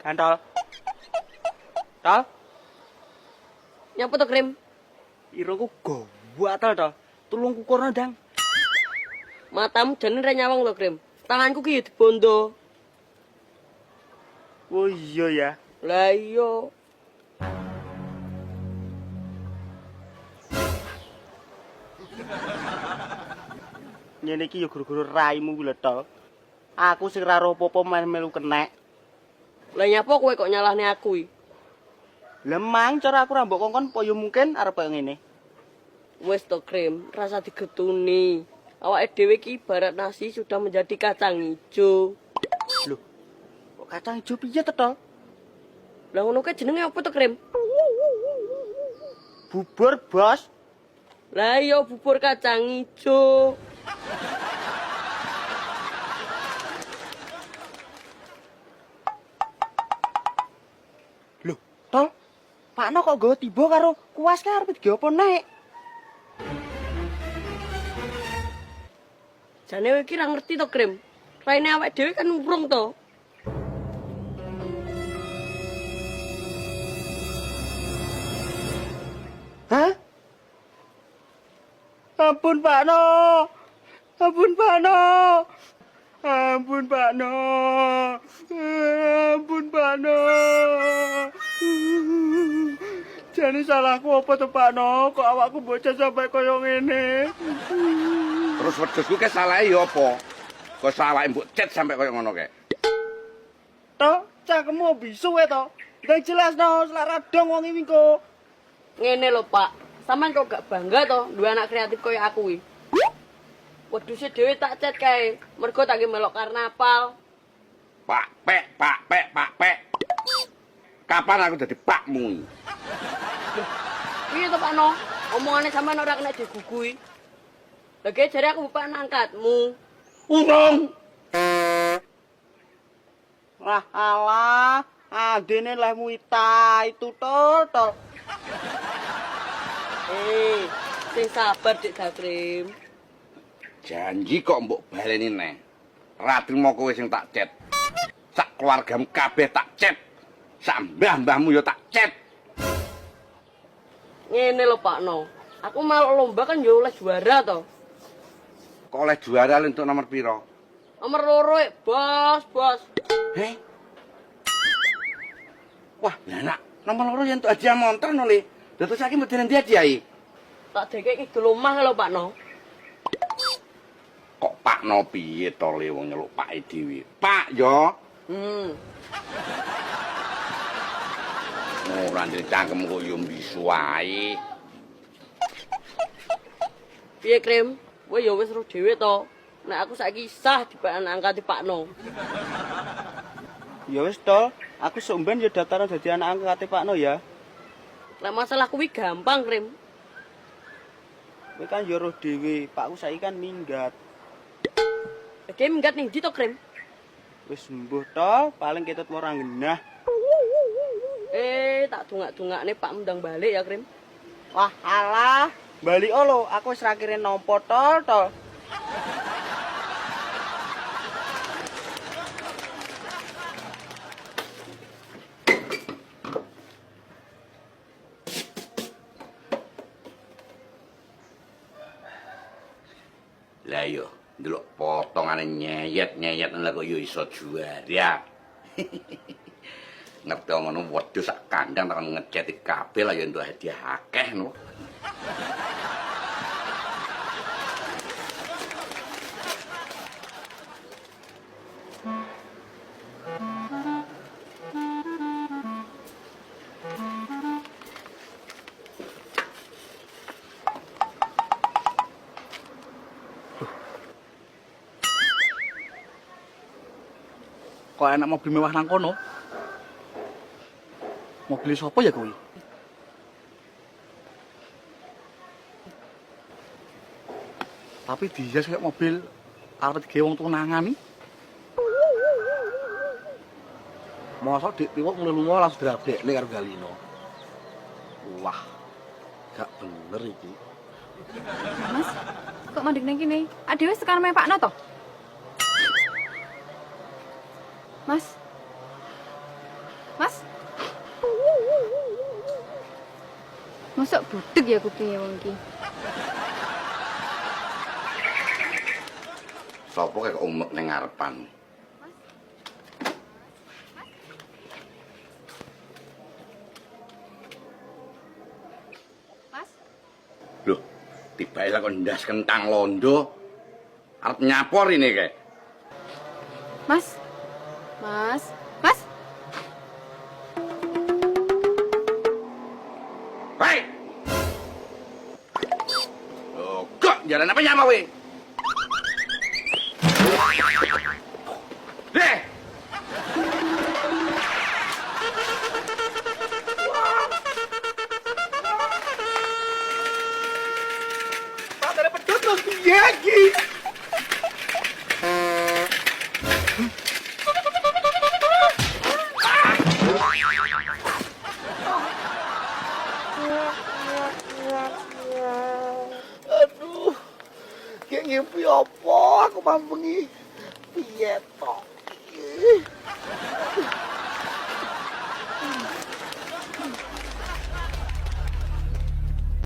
Gantol. Tol. Nyapa to, Krim? Iroku gawatel to. Tulung kukurna, Dang. Matamu jane ra nyawang to, Krim. Tanganku ki dibondo. Oh iya ya. Lah iya. Ngene iki ya guru-guru raimu kuwi lho, Tol. Aku sing ra apa-apa melu kenek. Lah nyapa kowe kok nyalahne aku iki? Lemang cara aku ra mbok kongkon apa ya mungkin arep kaya ngene. Wis to, Krim, rasa digetuni. Awake dhewe ki ibarat nasi sudah menjadi kacang ijo. Loh. Kok kacang ijo piye to, Tol? Lah ngono ke jenenge apa to, Krim? Bubur, Bos. Lah iya bubur kacang ijo. Loh, Tol. Pakno kok nggawa tiba karo kuas ka arep digawa apa nek? Jane kowe iki ra ngerti to, Krim. Raine awake dhewe kan urung to. Hah? Ampun, Pakno. Ampun, Pakno. Ampun, Pakno. Ampun, Pakno. Jane salahku apa to, Pakno? Kok awakku bocah sampai kaya ngene? Terus wedhusku ke salahe ya apa? Kok sawake mbok cet sampai kaya ngono ke? To, cangkemmu bisu wae to. Ndang jelasno selera dong wong iki kok. Ngene lho, Pak. Sampeyan kok gak bangga to duwe anak kreatif kaya aku iki? Wedhuse dhewe tak cet kae, mergo tak melok karnaval. Pak Pek. Kapan aku dadi pakmu? Piye to, Pakno? Omongane sampean ora kena digugui. Lah kaya jare aku bapak angkatmu. Urung. Wah, alah, adene lehmu itu tol. Sing sabar Dik Dakrim. Janji kok mbok baleni neh. Ra trimo kowe sing tak cet. Sak keluargamu kabeh tak cet. Sak mbah-mbahmu ya tak cet. Ngene lho, Pakno. Aku mau lomba kan yo oleh juara to. Kok oleh juara untuk nomor piro? Nomor 2, Bos. Heh. Wah, lah nak, nomor 2 yen entuk hadiah montor no le. Dados saiki mesti ndi hadiahe? Tak dekek iki omah lho, Pakno. Kok Pakno piye to le wong nyeluk pake dhewe. Pak yo. Ora ndek cangkem kok yo mbisu ae. Piye, Krim? Kowe ya wis ro dhewe to. Nek aku saiki sah dibakan angkati Pakno. Ya wis tol, aku sumben ya daftaran dadi anak angkate Pakno ya. Lah masalah kuwi gampang, Krim. Kowe kan ya roh dhewe, Pakku saiki kan minggat. Oke, minggat ning ndi to, Krim? Wis sembuh tol, paling ketut ora genah. Tak dungak-dungakne Pak mendang balik ya, Krim. Wah, alah, bali lho, aku wis ra kire nampa tol. Lah yo, ndelok potongane nyeyet lha kok yo iso juara. Ngerti ngono wedhus sak kandang tak ngeceti kabeh lah yo entuk hadiah akeh no. Kok enak mobil mewah nang kono? Mobil sapa ya kuwi? Tapi dia kayak mobil arep digawe wong tunangan. Mosok dik tiwuk lunga langsung drabekne karo Galino. Wah. Gak bener iki. Mas, kok mandek nang kene? Adewe sekarang main Pakno to? Mas. Mosok budek ya kupingnya wong iki. Sopo kayak umek ning ngarepan. Mas, Loh, tiba-tiba lah kok ndas kentang londo. Arep nyapor ini kayak. Mas. Mas, Mas. Baik. Oh, kok jalan apa nyapa we? Deh. Ada pedot terus piye iki? Aduh. Ki ngipi apa aku mambengi? Piye to?